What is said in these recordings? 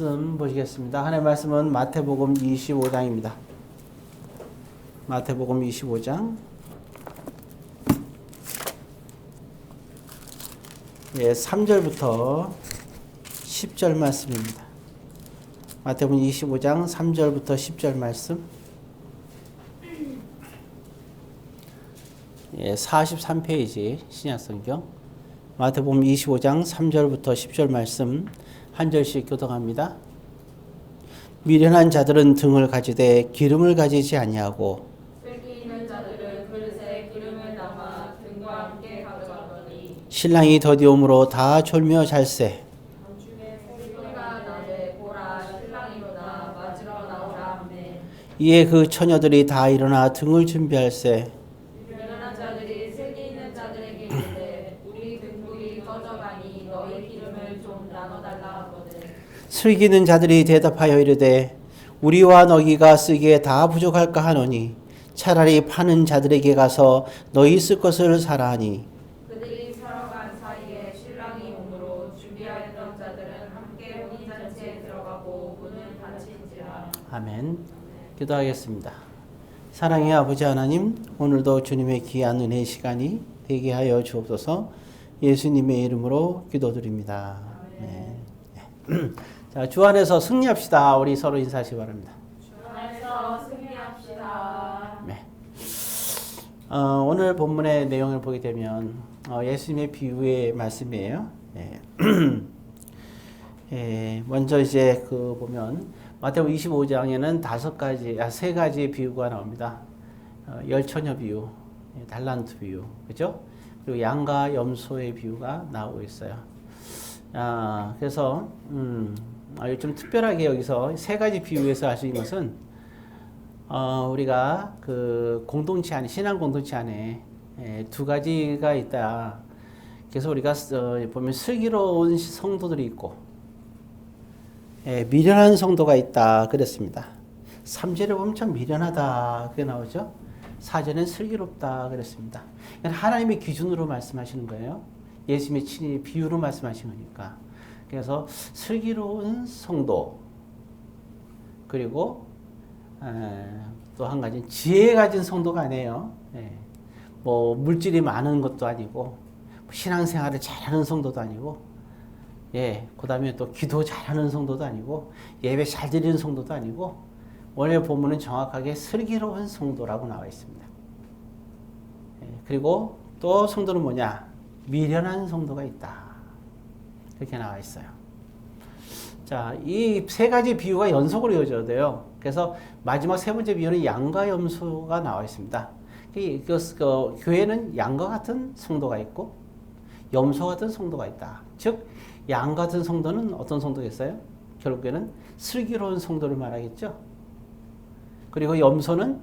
말씀 보시겠습니다. 하나님의 말씀은 마태복음 25장입니다. 마태복음 25장 3절부터 10절 말씀입니다. 마태복음 25장 3절부터 10절 말씀 43페이지 신약성경 마태복음 25장 3절부터 10절 말씀 한 절씩 교독합니다. 미련한 자들은 등을 가지되 기름을 가지지 아니하고 슬기 있는 자들은 그릇에 기름을 담아 등과 함께 가져가더니 신랑이 더디움으로 다 졸며 잘세 소리가 나되 보라 신랑이로다 맞으러 나오라 하매 이에 그 처녀들이 다 일어나 등을 준비할세 미련한 자들이 슬기 있는 자들에게 이르되 우리 등불이 꺼져가니 너희 기름을 좀 나눠달라 하거든. 슬기는 자들이 대답하여 이르되 우리와 너희가 쓰기에 다 부족할까 하노니 차라리 파는 자들에게 가서 너희 쓸 것을 사라 하니 그들이 살아간 사이에 신랑이 오므로 준비하였던 자들은 함께 혼인잔치에 들어가고 문은 닫힌지라. 아멘. 기도하겠습니다. 사랑의 아버지 하나님, 오늘도 주님의 귀한 은혜의 시간이 되게 하여 주옵소서. 예수님의 이름으로 기도드립니다. 네. 자, 주 안에서 승리합시다. 우리 서로 인사하시기 바랍니다. 주 안에서 승리합시다. 네. 오늘 본문의 내용을 보게 되면 예수님의 비유의 말씀이에요. 네. 먼저 이제 보면 마태복음 25장에는 세 가지 비유가 나옵니다. 열처녀 비유, 달란트 비유, 그죠? 그리고 양과 염소의 비유가 나오고 있어요. 그래서 좀 특별하게 여기서 세 가지 비유에서 할 수 있는 것은 우리가 그 공동체 안에 신앙 공동체 안에 두 가지가 있다. 그래서 우리가 보면 슬기로운 성도들이 있고 미련한 성도가 있다 그랬습니다. 3절에 보면 참 미련하다 그게 나오죠. 4절엔 슬기롭다 그랬습니다. 하나님의 기준으로 말씀하시는 거예요. 예수님의 친히 비유로 말씀하신 거니까. 그래서 슬기로운 성도 그리고 또 한 가지는 지혜 가진 성도가 아니에요. 뭐 물질이 많은 것도 아니고 신앙생활을 잘하는 성도도 아니고 그 다음에 또 기도 잘하는 성도도 아니고 예배 잘 드리는 성도도 아니고 오늘 본문은 정확하게 슬기로운 성도라고 나와 있습니다. 그리고 또 성도는 뭐냐? 미련한 성도가 있다. 이렇게 나와 있어요. 자, 이 세 가지 비유가 연속으로 이어져야 돼요. 그래서 마지막 세 번째 비유는 양과 염소가 나와 있습니다. 교회는 양과 같은 성도가 있고 염소 같은 성도가 있다. 즉, 양 같은 성도는 어떤 성도겠어요? 결국에는 슬기로운 성도를 말하겠죠. 그리고 염소는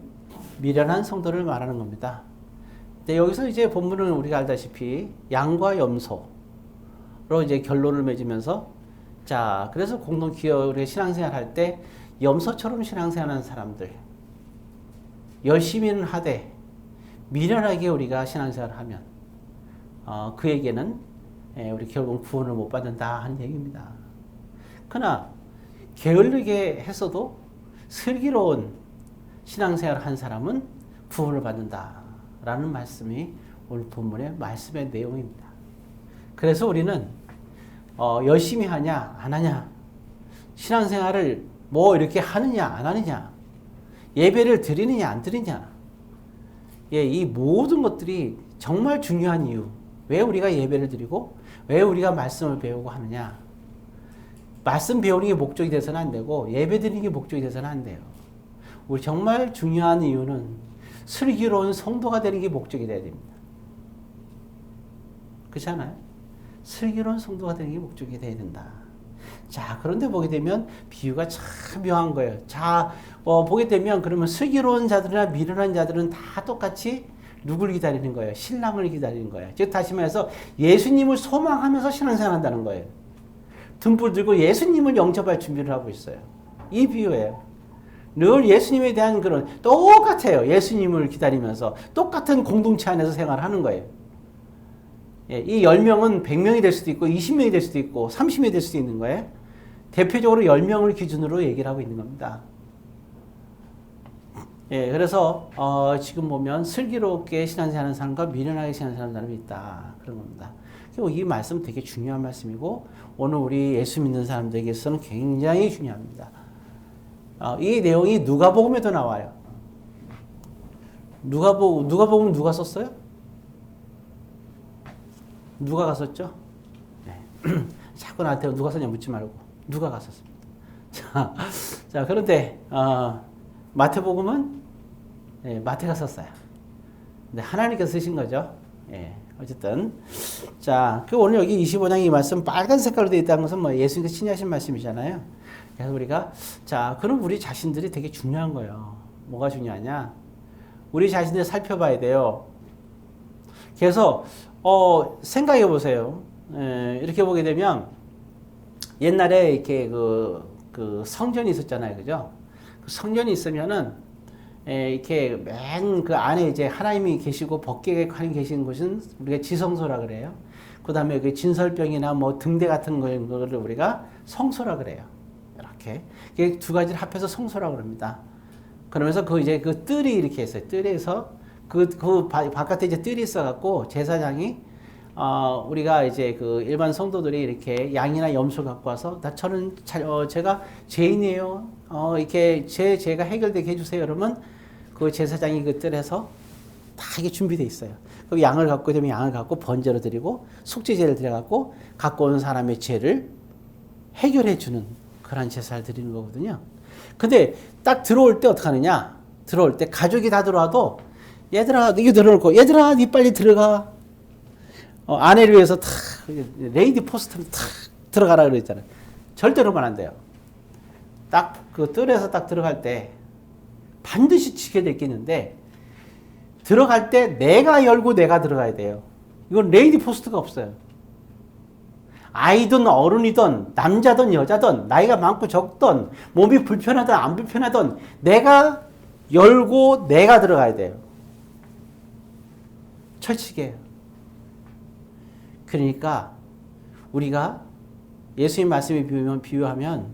미련한 성도를 말하는 겁니다. 근데 여기서 이제 본문은 우리가 알다시피 양과 염소로 이제 결론을 맺으면서 자, 그래서 공동 기업의 신앙생활 할 때 염소처럼 신앙생활하는 사람들 열심히는 하되 미련하게 우리가 신앙생활을 하면 그에게는 우리 결국 구원을 못 받는다 하는 얘기입니다. 그러나 게을르게 했어도 슬기로운 신앙생활을 한 사람은 구원을 받는다라는 말씀이 오늘 본문의 말씀의 내용입니다. 그래서 우리는 열심히 하냐 안 하냐 신앙생활을 뭐 이렇게 하느냐 안 하느냐 예배를 드리느냐 안 드리냐 이 모든 것들이 정말 중요한 이유 왜 우리가 예배를 드리고 왜 우리가 말씀을 배우고 하느냐 말씀 배우는 게 목적이 돼서는 안 되고 예배 드리는 게 목적이 돼서는 안 돼요. 우리 정말 중요한 이유는 슬기로운 성도가 되는 게 목적이 돼야 됩니다. 그렇지 않아요? 슬기로운 성도가 되는 게 목적이 돼야 된다. 자, 그런데 보게 되면 비유가 참 묘한 거예요. 자, 보게 되면 그러면 슬기로운 자들이나 미련한 자들은 다 똑같이 누굴 기다리는 거예요? 신랑을 기다리는 거예요. 즉 다시 말해서 예수님을 소망하면서 신앙생활 한다는 거예요. 등불 들고 예수님을 영접할 준비를 하고 있어요. 이 비유예요. 늘 예수님에 대한 그런 똑같아요. 예수님을 기다리면서 똑같은 공동체 안에서 생활하는 거예요. 이 10명은 100명이 될 수도 있고 20명이 될 수도 있고 30명이 될 수도 있는 거예요. 대표적으로 10명을 기준으로 얘기를 하고 있는 겁니다. 예, 그래서 지금 보면 슬기롭게 신앙생활하는 사람과 미련하게 신앙생활하는 사람이 있다. 그런 겁니다. 이 말씀 되게 중요한 말씀이고 오늘 우리 예수 믿는 사람들에게서는 굉장히 중요합니다. 이 내용이 누가복음에도 나와요. 누가복음 누가 썼어요? 누가가 썼죠? 네. 자꾸 나한테 누가 썼냐 묻지 말고 누가가 썼습니다. 자 그런데 마태복음은 마태가 썼어요. 근데 하나님께서 쓰신 거죠. 어쨌든 자, 오늘 여기 25장 이 말씀 빨간 색깔로 되어 있다는 것은 뭐 예수님께서 친히 하신 말씀이잖아요. 그래서 우리가 자, 그럼 우리 자신들이 되게 중요한 거예요. 뭐가 중요하냐? 우리 자신들 살펴봐야 돼요. 그래서 생각해 보세요. 이렇게 보게 되면 옛날에 이렇게 그 성전이 있었잖아요, 그죠? 그 성전이 있으면은 이렇게 맨 그 안에 이제 하나님이 계시고 법궤에 하나님 계시는 곳은 우리가 지성소라 그래요. 그 다음에 그 진설병이나 뭐 등대 같은 거를 우리가 성소라 그래요. 이렇게 두 가지를 합해서 성소라 그럽니다. 그러면서 그 이제 그 뜰이 이렇게 있어요. 뜰에서 그 바깥에 이제 뜰이 있어갖고 제사장이 우리가 이제 그 일반 성도들이 이렇게 양이나 염소를 갖고 와서 저는 제가 죄인이에요. 이렇게 죄가 해결되게 해주세요. 그러면 그 제사장이 그 뜰에서 다 이게 준비되어 있어요. 그 양을 갖고 되면 양을 갖고 번제로 드리고 속죄제를 드려갖고 갖고 온 사람의 죄를 해결해 주는 그런 제사를 드리는 거거든요. 근데 딱 들어올 때 어떻게 하느냐? 들어올 때 가족이 다 들어와도 얘들아 이게 들어올 거 얘들아 니 빨리 들어가. 아내를 위해서 탁 레이디 포스트로 탁 들어가라 그랬잖아요. 절대로만 안 돼요. 딱 그 뜰에서 딱 들어갈 때 반드시 지켜야 될 게 있는데 들어갈 때 내가 열고 내가 들어가야 돼요. 이건 레이디 포스트가 없어요. 아이든 어른이든 남자든 여자든 나이가 많고 적든 몸이 불편하든 안 불편하든 내가 열고 내가 들어가야 돼요. 철칙이에요. 그러니까 우리가 예수님 말씀에 비유하면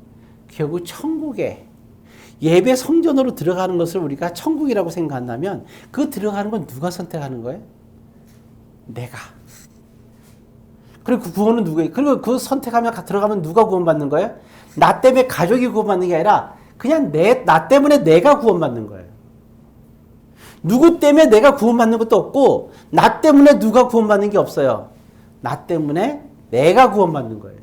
결국 천국에 예배 성전으로 들어가는 것을 우리가 천국이라고 생각한다면 그 들어가는 건 누가 선택하는 거예요? 내가. 그리고 그 구원은 누구예요? 그리고 그 선택하면 들어가면 누가 구원받는 거예요? 나 때문에 가족이 구원받는 게 아니라 그냥 나 때문에 내가 구원받는 거예요. 누구 때문에 내가 구원받는 것도 없고 나 때문에 누가 구원받는 게 없어요. 나 때문에 내가 구원받는 거예요.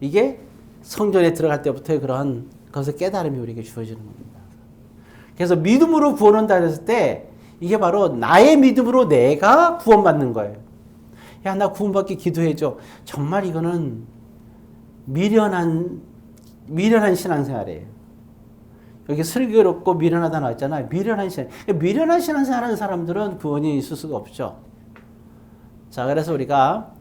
이게 성전에 들어갈 때부터의 그런 것의 깨달음이 우리에게 주어지는 겁니다. 그래서 믿음으로 구원한다 했을 때 이게 바로 나의 믿음으로 내가 구원받는 거예요. 야, 나 구원받기 기도해줘. 정말 이거는 미련한 신앙생활이에요. 여기 슬기롭고 미련하다 나왔잖아요. 미련한 신앙생활 하는 사람들은 구원이 있을 수가 없죠. 자, 그래서 우리가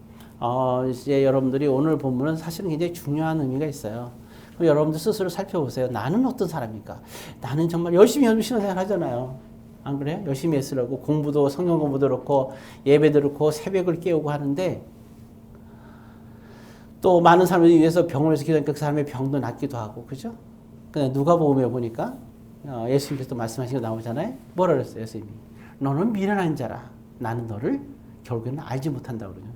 이제 여러분들이 오늘 본문은 사실은 굉장히 중요한 의미가 있어요. 그럼 여러분들 스스로 살펴보세요. 나는 어떤 사람입니까? 나는 정말 열심히 신앙생활 하잖아요. 안 그래요? 열심히 애쓰려고 공부도 성경 공부도 그렇고 예배도 그렇고 새벽을 깨우고 하는데 또 많은 사람들을 위해서 병원에서 기도하니까 그 사람의 병도 낫기도 하고 그죠? 누가복음에 보니까 예수님께서 또 말씀하신 거 나오잖아요. 뭐라 그랬어요? 예수님이 너는 미련한 자라. 나는 너를 결국에는 알지 못한다고 그러죠.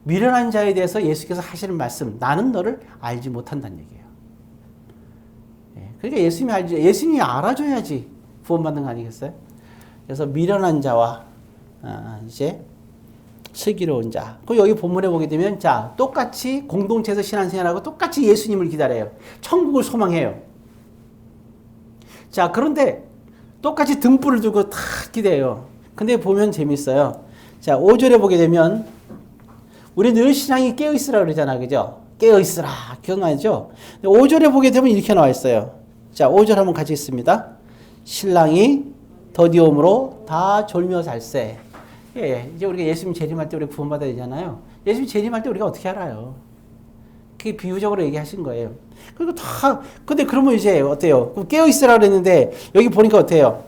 미련한 자에 대해서 예수께서 하시는 말씀 나는 너를 알지 못한다는 얘기예요. 그러니까 예수님이 알아줘야지 구원받는 거 아니겠어요? 그래서 미련한 자와 이제 슬기로운 자. 그 여기 본문에 보게 되면 자 똑같이 공동체에서 신앙생활하고 똑같이 예수님을 기다려요. 천국을 소망해요. 자 그런데 똑같이 등불을 두고 다 기대요. 근데 보면 재밌어요. 자 5절에 보게 되면 우리 늘 신앙이 깨어있으라 그러잖아. 그죠? 깨어있으라. 기억나죠? 5절에 보게 되면 이렇게 나와 있어요. 자 5절 한번 같이 읽습니다. 신랑이 더디옴으로 다 졸며 살세. 예, 이제 우리가 예수님 재림할 때 우리 구원받아야 되잖아요. 예수님 재림할 때 우리가 어떻게 알아요? 그게 비유적으로 얘기하신 거예요. 그리고 근데 그러면 이제 어때요? 깨어있으라 그랬는데 여기 보니까 어때요?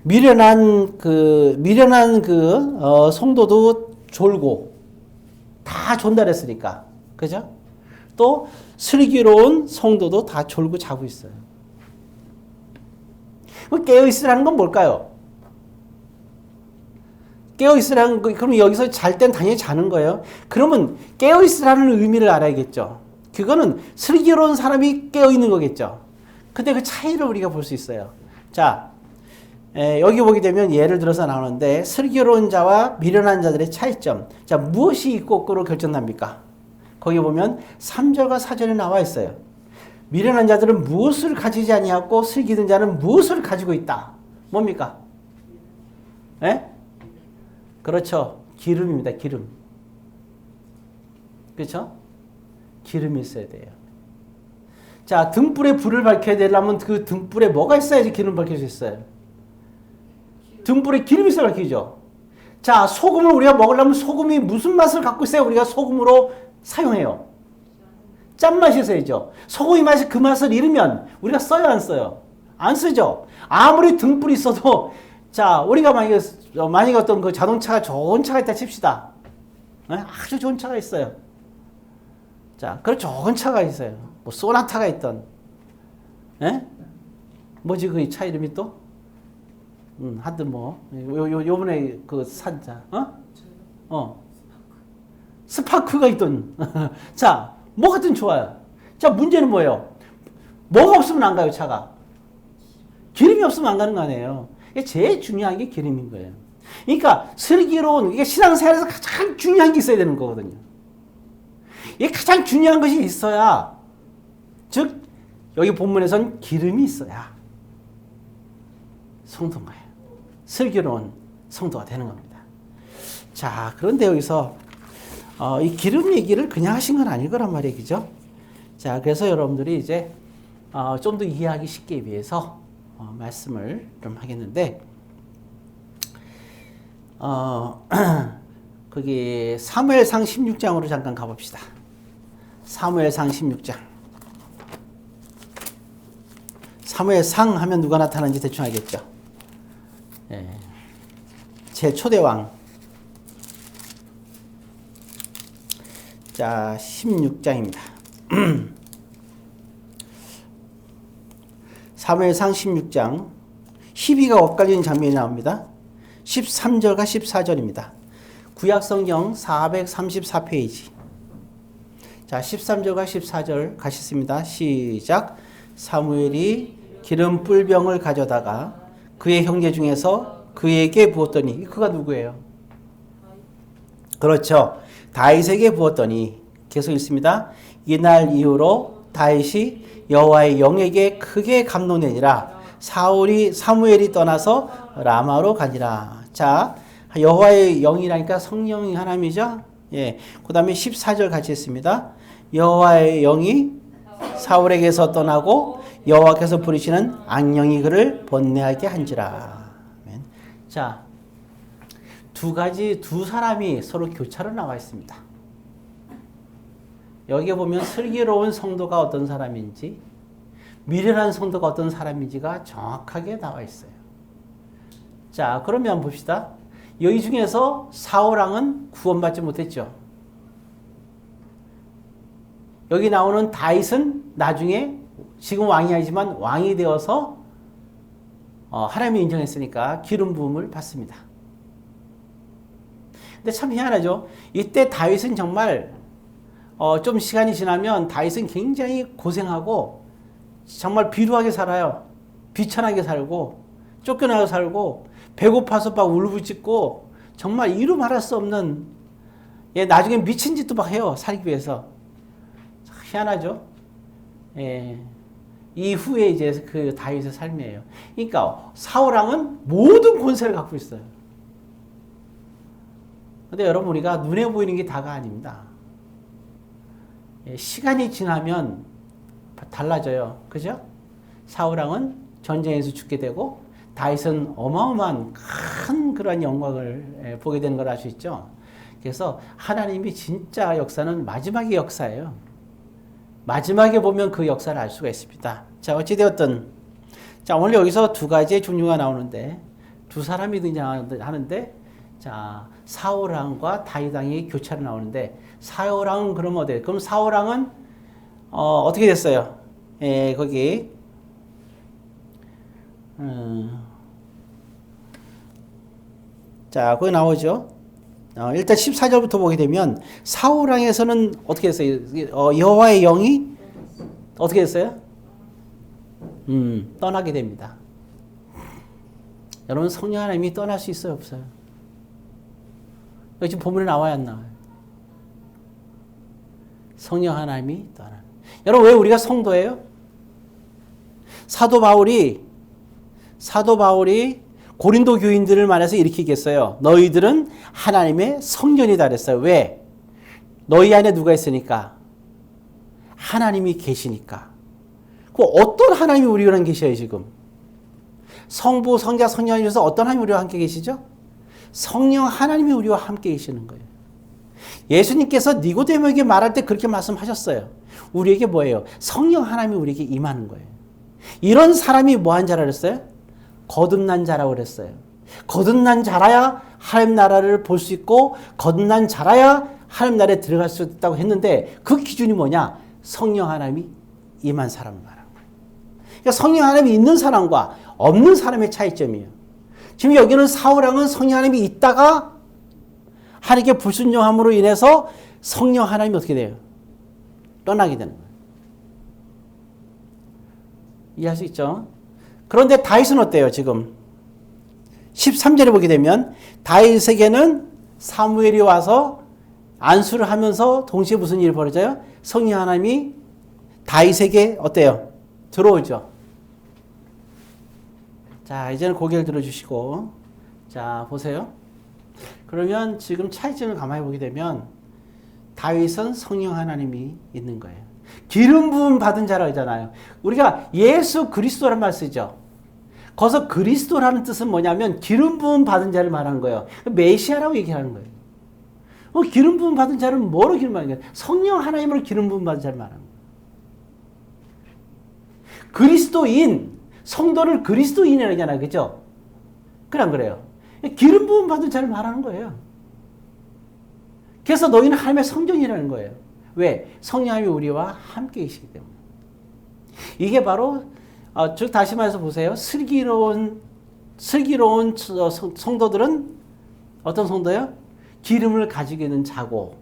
미련한 성도도 졸고 다 존달했으니까. 그죠? 또 슬기로운 성도도 다 졸고 자고 있어요. 깨어있으라는 건 뭘까요? 깨어있으라는 거, 그럼 여기서 잘 땐 당연히 자는 거예요. 그러면 깨어있으라는 의미를 알아야겠죠. 그거는 슬기로운 사람이 깨어있는 거겠죠. 근데 그 차이를 우리가 볼 수 있어요. 자, 여기 보게 되면 예를 들어서 나오는데 슬기로운 자와 미련한 자들의 차이점. 자, 무엇이 있고 없고로 결정납니까? 거기 보면 3절과 4절에 나와 있어요. 미련한 자들은 무엇을 가지지 아니하고 슬기든 자는 무엇을 가지고 있다. 뭡니까? 예? 그렇죠. 기름입니다. 기름. 그렇죠? 기름이 있어야 돼요. 자, 등불에 불을 밝혀야 되려면 그 등불에 뭐가 있어야지 기름을 밝힐 수 있어요? 등불에 기름이 있어야 밝히죠. 자, 소금을 우리가 먹으려면 소금이 무슨 맛을 갖고 있어야 우리가 소금으로 사용해요? 짠맛이 있어야죠. 소금이 맛이 그 맛을 잃으면 우리가 써요, 안 써요? 안 쓰죠. 아무리 등불이 있어도 자, 우리가 만약에 어떤 그 자동차가 좋은 차가 있다 칩시다. 아주 좋은 차가 있어요. 자, 그런 좋은 차가 있어요. 뭐 소나타가 있던, 뭐지 그 차 이름이 또? 하여튼 뭐 요번에 그 산자, 스파크가 있던. 자, 뭐 같은 좋아요. 자, 문제는 뭐예요? 뭐가 없으면 안 가요, 차가? 기름이 없으면 안 가는 거 아니에요. 이게 제일 중요한 게 기름인 거예요. 그러니까 슬기로운, 이게 신앙생활에서 가장 중요한 게 있어야 되는 거거든요. 이게 가장 중요한 것이 있어야, 즉 여기 본문에선 기름이 있어야 성도인 거예요. 슬기로운 성도가 되는 겁니다. 자, 그런데 여기서 이 기름 얘기를 그냥 하신 건 아닐 거란 말이에요. 그죠? 자, 그래서 여러분들이 이제 좀 더 이해하기 쉽게 위해서 말씀을 좀 하겠는데, 거기 사무엘상 16장으로 잠깐 가봅시다. 사무엘상 16장. 사무엘상 하면 누가 나타나는지 대충 알겠죠? 제 초대왕. 자, 16장입니다. 사무엘상 16장. 희비가 엇갈리는 장면이 나옵니다. 13절과 14절입니다. 구약성경 434페이지. 자, 13절과 14절 가셨습니다. 시작. 사무엘이 기름 뿔병을 가져다가 그의 형제 중에서 그에게 부었더니, 그가 누구예요? 그렇죠. 다윗에게 부었더니, 계속 읽습니다. 이날 이후로 다윗이 여호와의 영에게 크게 감동되니라. 사무엘이 떠나서 라마로 가니라. 자, 여호와의 영이라니까 성령이 하나님이죠. 예. 그다음에 14절 같이 했습니다. 여호와의 영이 사울에게서 떠나고 여호와께서 부리시는 악령이 그를 번뇌하게 한지라. 아멘. 자, 두 사람이 서로 교차로 나와 있습니다. 여기에 보면 슬기로운 성도가 어떤 사람인지, 미련한 성도가 어떤 사람인지가 정확하게 나와 있어요. 자, 그러면 한번 봅시다. 여기 중에서 사울왕은 구원받지 못했죠. 여기 나오는 다윗은 나중에 지금 왕이 아니지만 왕이 되어서 하나님이 인정했으니까 기름 부음을 받습니다. 근데 참 희한하죠. 이때 다윗은 정말 좀 시간이 지나면 다윗은 굉장히 고생하고 정말 비루하게 살아요. 비천하게 살고 쫓겨나고 살고 배고파서 막 울부짖고 정말 이루 말할 수 없는, 나중에 미친 짓도 막 해요. 살기 위해서. 희한하죠. 이후에 이제 그 다윗의 삶이에요. 그러니까 사울왕은 모든 권세를 갖고 있어요. 근데 여러분, 우리가 눈에 보이는 게 다가 아닙니다. 시간이 지나면 달라져요. 그죠? 사울왕은 전쟁에서 죽게 되고 다윗은 어마어마한 큰 그런 영광을 보게 되는 걸 알 수 있죠. 그래서 하나님이 진짜 역사는 마지막의 역사예요. 마지막에 보면 그 역사를 알 수가 있습니다. 자, 어찌되었든, 자, 오늘 여기서 두 가지의 종류가 나오는데, 두 사람이 등장하는데, 자, 사울왕과 다윗왕이 교차로 나오는데, 사울왕은 그럼 어때요? 그럼 사울왕은 어떻게 됐어요? 거기 자, 거기 나오죠. 일단 14절부터 보게 되면 사울 왕에서는 어떻게 했어요? 여호와의 영이 어떻게 했어요? 떠나게 됩니다. 여러분, 성령 하나님이 떠날 수 있어요, 없어요? 지금 본문에 나와야 안 나와요? 성령 하나님이 떠나는. 여러분, 왜 우리가 성도예요? 사도 바울이 고린도 교인들을 만나서 이렇게 얘기했어요. 너희들은 하나님의 성전이다 그랬어요. 왜? 너희 안에 누가 있으니까? 하나님이 계시니까. 그 어떤 하나님이 우리랑 계셔요, 지금? 성부, 성자, 성령이면서 어떤 하나님이 우리와 함께 계시죠? 성령 하나님이 우리와 함께 계시는 거예요. 예수님께서 니고데모에게 말할 때 그렇게 말씀하셨어요. 우리에게 뭐예요? 성령 하나님이 우리에게 임하는 거예요. 이런 사람이 뭐한 자라 그랬어요? 거듭난 자라고 그랬어요. 거듭난 자라야 하나님 나라를 볼 수 있고 거듭난 자라야 하나님 나라에 들어갈 수 있다고 했는데 그 기준이 뭐냐? 성령 하나님이 임한 사람을 말하는 거예요. 그러니까 성령 하나님이 있는 사람과 없는 사람의 차이점이에요. 지금 여기는 사울 왕은 성령 하나님이 있다가 하나님께 불순종함으로 인해서 성령 하나님이 어떻게 돼요? 떠나게 되는 거예요. 이해할 수 있죠? 그런데 다윗은 어때요, 지금? 13절에 보게 되면 다윗에게는 사무엘이 와서 안수를 하면서 동시에 무슨 일이 벌어져요? 성령 하나님이 다윗에게 어때요? 들어오죠. 자, 이제는 고개를 들어주시고, 자, 보세요. 그러면 지금 차이점을 가만히 보게 되면 다윗은 성령 하나님이 있는 거예요. 기름 부음 받은 자라고 하잖아요. 우리가 예수 그리스도란 말 쓰죠. 거기서 그리스도라는 뜻은 뭐냐면 기름 부음 받은 자를 말하는 거예요. 메시아라고 얘기하는 거예요. 기름 부음 받은 자는 뭐로 기름 받는 거예요? 성령 하나님으로 기름 부음 받은 자를 말하는 거예요. 그리스도인, 성도를 그리스도인이라고 하잖아요. 그죠? 그냥 그래요. 기름 부음 받은 자를 말하는 거예요. 그래서 너희는 하나님의 성전이라는 거예요. 왜? 성령님이 우리와 함께 계시기 때문에. 이게 바로 즉 다시 말해서 보세요. 슬기로운 성도들은 어떤 성도요? 기름을 가지고 있는 자고,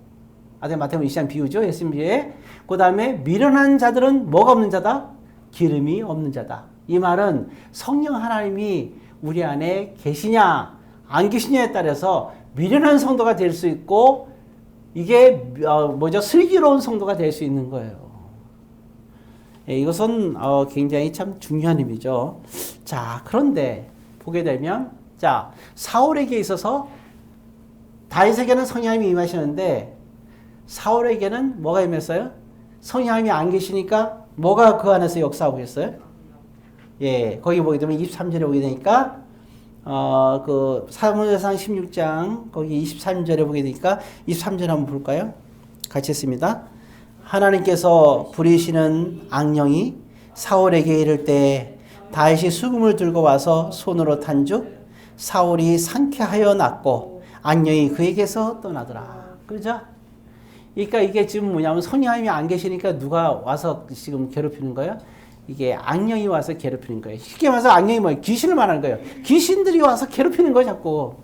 마태복음 20장 비유죠. 예수님의. 그 다음에 미련한 자들은 뭐가 없는 자다? 기름이 없는 자다. 이 말은 성령 하나님이 우리 안에 계시냐 안 계시냐에 따라서 미련한 성도가 될 수 있고 이게 슬기로운 성도가 될 수 있는 거예요. 이것은 굉장히 참 중요한 의미죠. 자, 그런데 보게 되면 자, 사울에게 있어서 다윗에게는 성령님이 임하시는데 사울에게는 뭐가 임했어요? 성령님이 안 계시니까 뭐가 그 안에서 역사하고 있어요? 예, 거기 보게 되면 23절에 보게 되니까 그 사무엘상 16장 거기 23절에 보게 되니까 23절 한번 볼까요? 같이 했습니다. 하나님께서 부리시는 악령이 사울에게 이를 때 다윗이 수금을 들고 와서 손으로 탄즉 사울이 상쾌하여 낫고 악령이 그에게서 떠나더라. 그렇죠? 그러니까 이게 지금 뭐냐면 성령님이 안 계시니까 누가 와서 지금 괴롭히는 거예요? 이게 악령이 와서 괴롭히는 거예요. 쉽게 말해서 악령이 뭐예요? 귀신을 말하는 거예요. 귀신들이 와서 괴롭히는 거예요, 자꾸.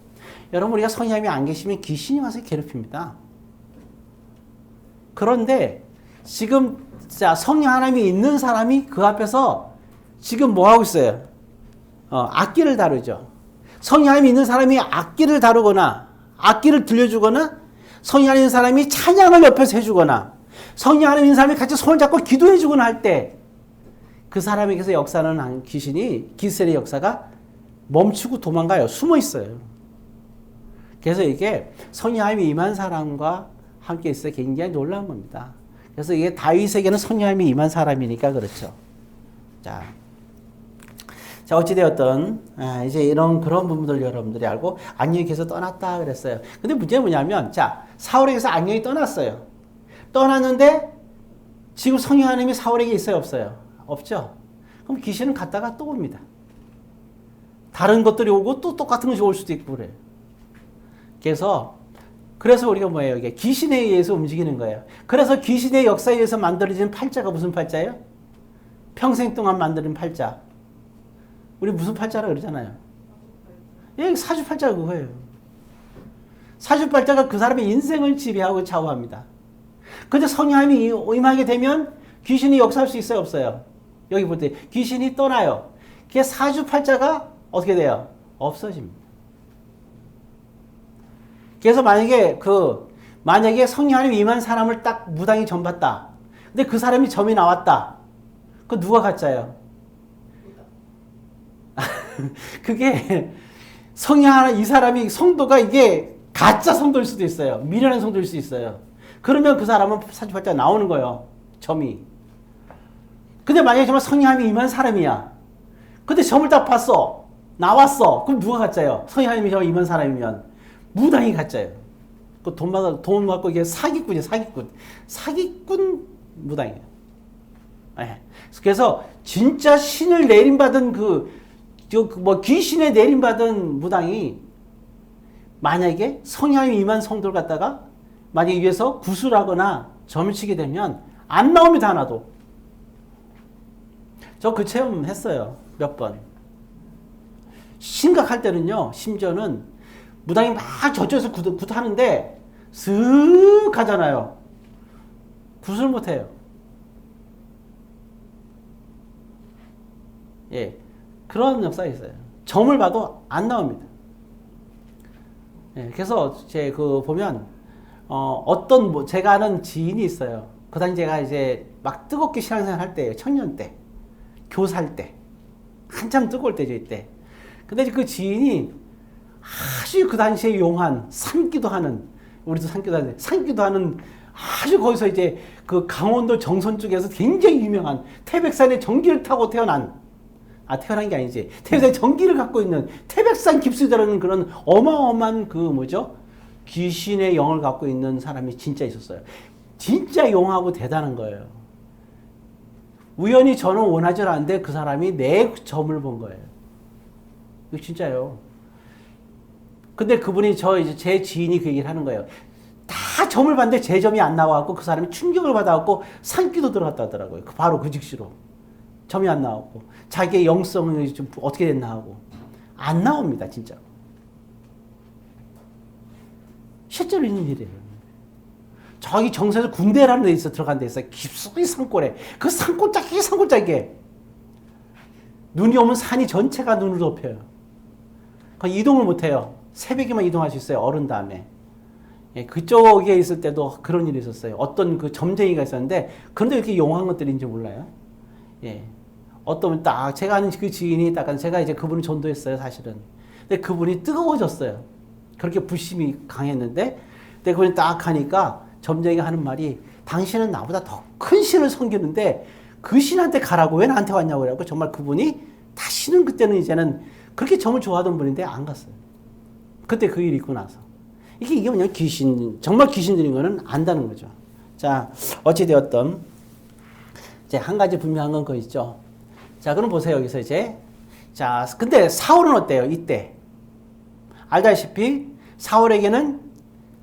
여러분, 우리가 성령님이 안 계시면 귀신이 와서 괴롭힙니다. 그런데 지금 성령 하나님이 있는 사람이 그 앞에서 지금 뭐 하고 있어요? 악기를 다루죠. 성령 하나님이 있는 사람이 악기를 다루거나 악기를 들려주거나 성령 하나님 있는 사람이 찬양을 옆에서 해주거나 성령 하나님 있는 사람이 같이 손을 잡고 기도해주거나 할 때 그 사람에게서 역사하는 귀신이 기셀의 역사가 멈추고 도망가요. 숨어 있어요. 그래서 이게 성령 하나님이 임한 사람과 함께 있어야 굉장히 놀라운 겁니다. 그래서 이게 다윗에게는 성령 하나님이 임한 사람이니까 그렇죠. 자, 어찌되었든 이제 그런 부분들 여러분들이 알고 악령이 계속 떠났다 그랬어요. 근데 문제는 뭐냐면 자, 사울에게서 악령이 떠났어요. 떠났는데 지금 성령 하나님이 사울에게 있어요, 없어요? 없죠. 그럼 귀신은 갔다가 또 옵니다. 다른 것들이 오고 또 똑같은 것이 올 수도 있고 그래요. 그래서 그래서 우리가 뭐예요? 이게 귀신에 의해서 움직이는 거예요. 그래서 귀신의 역사에 의해서 만들어진 팔자가 무슨 팔자예요? 평생 동안 만드는 팔자. 우리 무슨 팔자라 그러잖아요. 예, 사주팔자가 그거예요. 사주팔자가 그 사람의 인생을 지배하고 좌우합니다. 근데 성령함이 임하게 되면 귀신이 역사할 수 있어요, 없어요? 여기 볼 때 귀신이 떠나요. 그게 사주팔자가 어떻게 돼요? 없어집니다. 그래서 만약에 성령함이 임한 사람을 딱 무당이 점 봤다. 근데 그 사람이 점이 나왔다. 그 누가 가짜예요? 그게 성령 이 사람이 성도가 이게 가짜 성도일 수도 있어요. 미련한 성도일 수 있어요. 그러면 그 사람은 사주팔자 나오는 거예요. 점이. 근데 만약에 정말 성령함이 임한 사람이야. 근데 점을 딱 봤어. 나왔어. 그럼 누가 가짜예요? 성령함이 정말 임한 사람이면 무당이 가짜예요. 그 돈 받고 이게 사기꾼이에요. 사기꾼 무당이에요. 네. 그래서 진짜 신을 내림받은 귀신에 내림받은 무당이 만약에 성령이 임한 성도를 갖다가 만약에 위에서 구슬하거나 점을 치게 되면 안 나옵니다. 하나도. 저 그 체험 했어요. 몇 번. 심각할 때는요. 심지어는 무당이 막 저쪽에서 굿하는데 슥 가잖아요. 굿을 못해요. 예, 그런 역사가 있어요. 점을 봐도 안 나옵니다. 예, 그래서 보면 제가 아는 지인이 있어요. 그 당시 제가 이제 막 뜨겁게 신앙생활 할 때예요. 청년 때, 교사할 때, 한참 뜨거울 때죠 이때. 근데 그 지인이 아주 그 당시에 용한 산기도 하는, 우리도 산기도 하는 아주 거기서 이제 그 강원도 정선 쪽에서 굉장히 유명한 태백산에 전기를 타고 태어난 게 아니지. 태백산에 전기를 갖고 있는 태백산 깁스라는 그런 어마어마한 귀신의 영을 갖고 있는 사람이 진짜 있었어요. 진짜 용하고 대단한 거예요. 우연히 저는 원하지 않는데 그 사람이 내 점을 본 거예요. 이거 진짜요. 근데 그분이 제 지인이 그 얘기를 하는 거예요. 다 점을 봤는데 제 점이 안 나와갖고 그 사람이 충격을 받아갖고 산기도 들어갔다 하더라고요. 바로 그 즉시로. 점이 안 나왔고. 자기의 영성이 좀 어떻게 됐나 하고. 안 나옵니다, 진짜. 실제로 있는 일이에요. 저기 정선에서 군대라는 데 있어 들어간 데 있어요. 깊숙이 산골에. 그 산골짜기에. 눈이 오면 산이 전체가 눈을 덮여요. 이동을 못 해요. 새벽에만 이동할 수 있어요. 어른 다음에. 예, 그쪽에 있을 때도 그런 일이 있었어요. 어떤 그 점쟁이가 있었는데, 그런데 이렇게 용한 것들인지 몰라요. 예. 제가 아는 그 지인이 제가 이제 그분을 전도했어요, 사실은. 근데 그분이 뜨거워졌어요. 그렇게 불심이 강했는데, 근데 그분이 딱 하니까 점쟁이가 하는 말이, 당신은 나보다 더 큰 신을 섬기는데, 그 신한테 가라고 왜 나한테 왔냐고 그래갖고, 정말 그분이 다시는 그때는 이제는 그렇게 점을 좋아하던 분인데 안 갔어요. 그때 그 일이 있고 나서. 이게 뭐냐, 정말 귀신 들인 거는 안다는 거죠. 자, 어찌되었든, 이제 한 가지 분명한 건 그거 있죠. 자, 그럼 보세요, 여기서 이제. 자, 근데 사울은 어때요, 이때? 알다시피, 사울에게는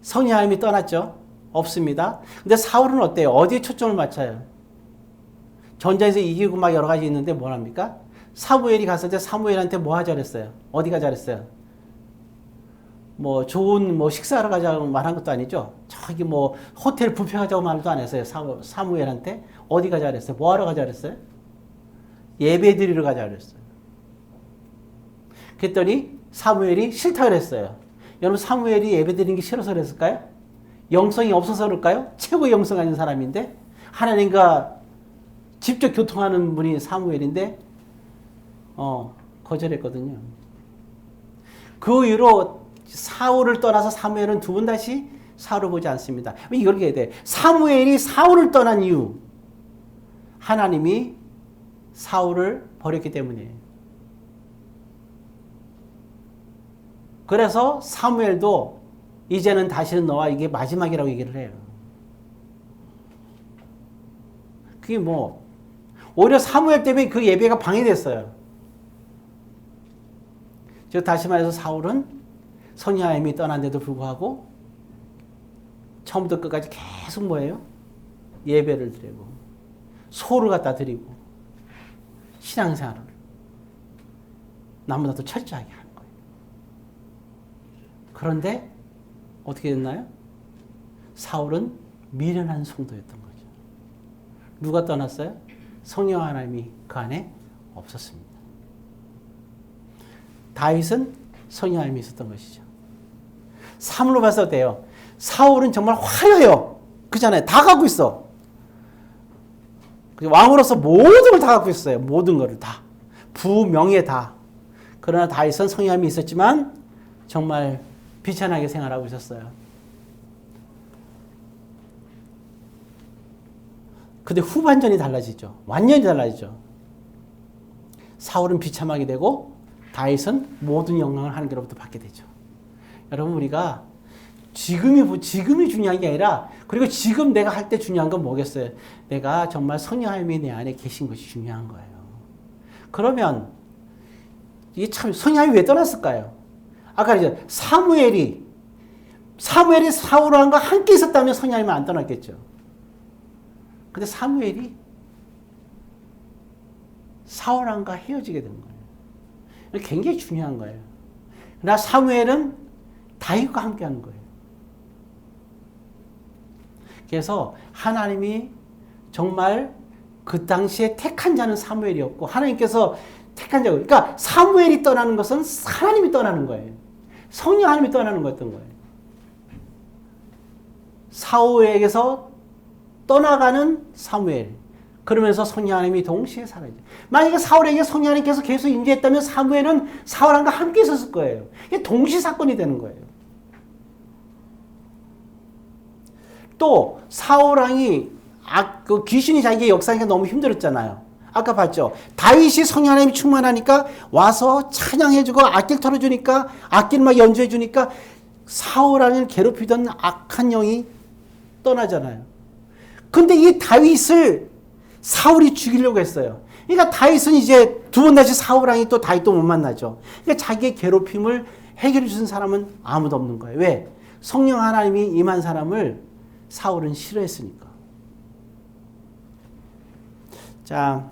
성령의 하나님이 떠났죠. 없습니다. 근데 사울은 어때요? 어디에 초점을 맞춰요? 전쟁에서 이기고 막 여러 가지 있는데 뭘 합니까? 사무엘이 갔을 때 사무엘한테 뭐 하자 그랬어요? 어디가 잘했어요? 좋은 식사하러 가자고 말한 것도 아니죠. 저기 호텔 뷔페하자고 말도 안 했어요. 사무엘한테. 어디 가자 그랬어요? 뭐 하러 가자 그랬어요? 예배 드리러 가자 그랬어요. 그랬더니 사무엘이 싫다 그랬어요. 여러분, 사무엘이 예배 드리는 게 싫어서 그랬을까요? 영성이 없어서 그럴까요? 최고의 영성 가진 사람인데, 하나님과 직접 교통하는 분이 사무엘인데, 거절했거든요. 그 이후로 사울을 떠나서 사무엘은 두 번 다시 사울을 보지 않습니다. 이걸 해야 돼. 사무엘이 사울을 떠난 이유, 하나님이 사울을 버렸기 때문이에요. 그래서 사무엘도 이제는 다시는 너와 이게 마지막이라고 얘기를 해요. 그게 오히려 사무엘 때문에 그 예배가 방해됐어요. 즉 다시 말해서 사울은 성령의 하나님이 떠난 데도 불구하고 처음부터 끝까지 계속 뭐예요? 예배를 드리고 소를 갖다 드리고 신앙생활을 나보다 더 철저하게 하는 거예요. 그런데 어떻게 됐나요? 사울은 미련한 성도였던 거죠. 누가 떠났어요? 성령 하나님이 그 안에 없었습니다. 다윗은 성령 하나님이 있었던 것이죠. 사물로 봐서 어때요? 사울은 정말 화려해요. 그잖아요. 다 갖고 있어. 왕으로서 모든 걸 다 갖고 있어요. 모든 것을 다. 부명예 다. 그러나 다윗은 성령 하나님이 있었지만 정말 비천하게 생활하고 있었어요. 근데 후반전이 달라지죠. 완전히 달라지죠. 사울은 비참하게 되고 다윗은 모든 영광을 하나님께로부터 받게 되죠. 여러분 우리가 지금이 중요한 게 아니라 그리고 지금 내가 할 때 중요한 건 뭐겠어요? 내가 정말 성령 하나님이 내 안에 계신 것이 중요한 거예요. 그러면 이게 참 성령 하나님이 왜 떠났을까요? 아까 이제 사무엘이 사울과 함께 있었다면 성령 하나님은 안 떠났겠죠. 근데 사무엘이 사울왕과 헤어지게 된 거예요. 굉장히 중요한 거예요. 그러나 사무엘은 다윗과 함께 하는 거예요. 그래서 하나님이 정말 그 당시에 택한 자는 사무엘이었고 하나님께서 택한 자, 그러니까 사무엘이 떠나는 것은 하나님이 떠나는 거예요. 성령 하나님이 떠나는 거였던 거예요. 사울에게서 떠나가는 사무엘. 그러면서 성령 하나님이 동시에 사라져요. 만약에 사울에게 성령 하나님께서 계속 임재했다면 사무엘은 사울왕과 함께 있었을 거예요. 이게 동시 사건이 되는 거예요. 또 사울왕이 그 귀신이 자기의 역사하기가 너무 힘들었잖아요. 아까 봤죠. 다윗이 성령 하나님이 충만하니까 와서 찬양해주고 악기를 털어주니까 악기를 막 연주해주니까 사울왕을 괴롭히던 악한 영이 떠나잖아요. 근데 이 다윗을 사울이 죽이려고 했어요. 그러니까 다윗은 이제 두 번 다시 사울왕이 또 다윗도 못 만나죠. 그러니까 자기의 괴롭힘을 해결해 주는 사람은 아무도 없는 거예요. 왜? 성령 하나님이 임한 사람을 사울은 싫어했으니까. 자,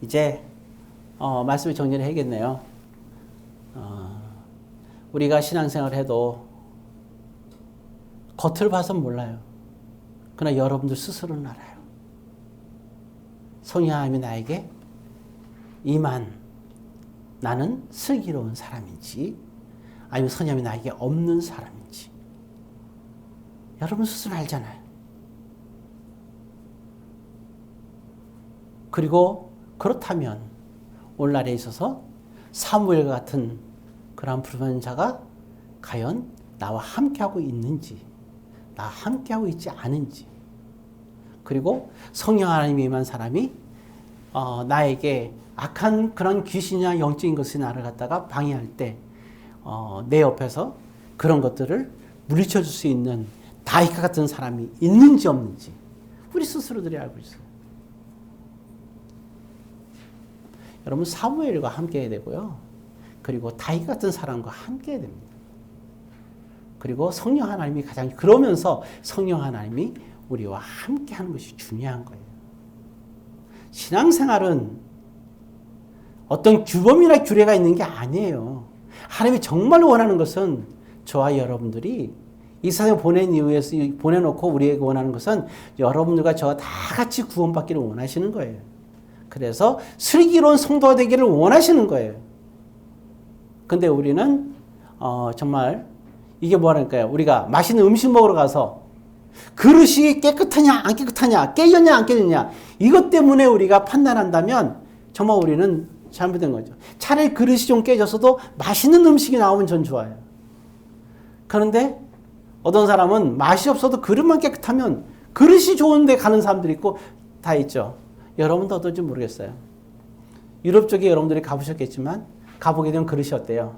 이제 말씀을 정리를 해야겠네요. 우리가 신앙생활을 해도 겉을 봐서는 몰라요. 그러나 여러분들 스스로는 알아요. 성령 하나님이 나에게 임한 나는 슬기로운 사람인지 아니면 성령이 나에게 없는 사람인지 여러분 스스로 알잖아요. 그리고 그렇다면 오늘날에 있어서 사무엘 같은 그런 부르는 자가 과연 나와 함께하고 있는지 나와 함께하고 있지 않은지 그리고 성령 하나님이 임한 사람이 나에게 악한 그런 귀신이나 영적인 것이 나를 갖다가 방해할 때 내 옆에서 그런 것들을 물리쳐 줄 수 있는 다윗과 같은 사람이 있는지 없는지 우리 스스로들이 알고 있어요. 여러분 사무엘과 함께 해야 되고요. 그리고 다윗 같은 사람과 함께 해야 됩니다. 그리고 성령 하나님이 가장 그러면서 성령 하나님이 우리와 함께 하는 것이 중요한 거예요. 신앙생활은 어떤 규범이나 규례가 있는 게 아니에요. 하나님이 정말 원하는 것은 저와 여러분들이 이 세상에 보내놓고 우리에게 원하는 것은 여러분들과 저와 다 같이 구원받기를 원하시는 거예요. 그래서 슬기로운 성도가 되기를 원하시는 거예요. 근데 우리는 정말 이게 뭐랄까요? 우리가 맛있는 음식 먹으러 가서 그릇이 깨끗하냐 안 깨끗하냐 깨졌냐 안 깨졌냐 이것 때문에 우리가 판단한다면 정말 우리는 잘못된 거죠. 차라리 그릇이 좀 깨졌어도 맛있는 음식이 나오면 전 좋아요. 그런데 어떤 사람은 맛이 없어도 그릇만 깨끗하면 그릇이 좋은데 가는 사람들이 있고 다 있죠. 여러분도 어떤지 모르겠어요. 유럽 쪽에 여러분들이 가보셨겠지만 가보게 되면 그릇이 어때요?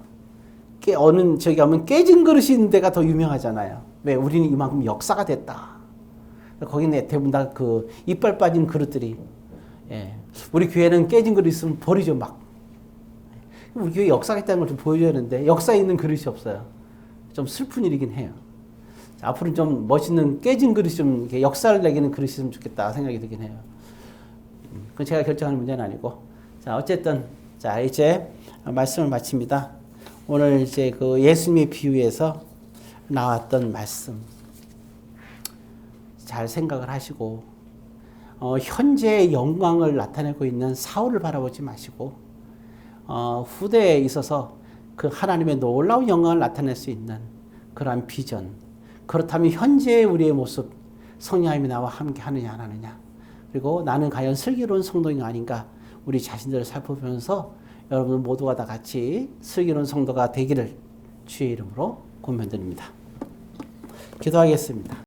저기 가면 깨진 그릇이 있는 데가 더 유명하잖아요. 왜? 우리는 이만큼 역사가 됐다. 거기는 대부분 다 그 이빨 빠진 그릇들이. 예. 우리 교회는 깨진 그릇 있으면 버리죠, 막. 우리 교회 역사가 있다는 걸 좀 보여줘야 하는데 역사에 있는 그릇이 없어요. 좀 슬픈 일이긴 해요. 앞으로 좀 멋있는 깨진 그릇이 좀 이렇게 역사를 내기는 그릇이었으면 좋겠다 생각이 들긴 해요. 그건 제가 결정하는 문제는 아니고. 자, 어쨌든, 자, 이제 말씀을 마칩니다. 오늘 이제 그 예수님의 비유에서 나왔던 말씀. 잘 생각을 하시고, 현재의 영광을 나타내고 있는 사울을 바라보지 마시고, 후대에 있어서 그 하나님의 놀라운 영광을 나타낼 수 있는 그러한 비전. 그렇다면 현재의 우리의 모습, 성령님이 나와 함께 하느냐 안 하느냐. 그리고 나는 과연 슬기로운 성도인가 아닌가 우리 자신들을 살펴보면서 여러분 모두가 다 같이 슬기로운 성도가 되기를 주의 이름으로 권면드립니다. 기도하겠습니다.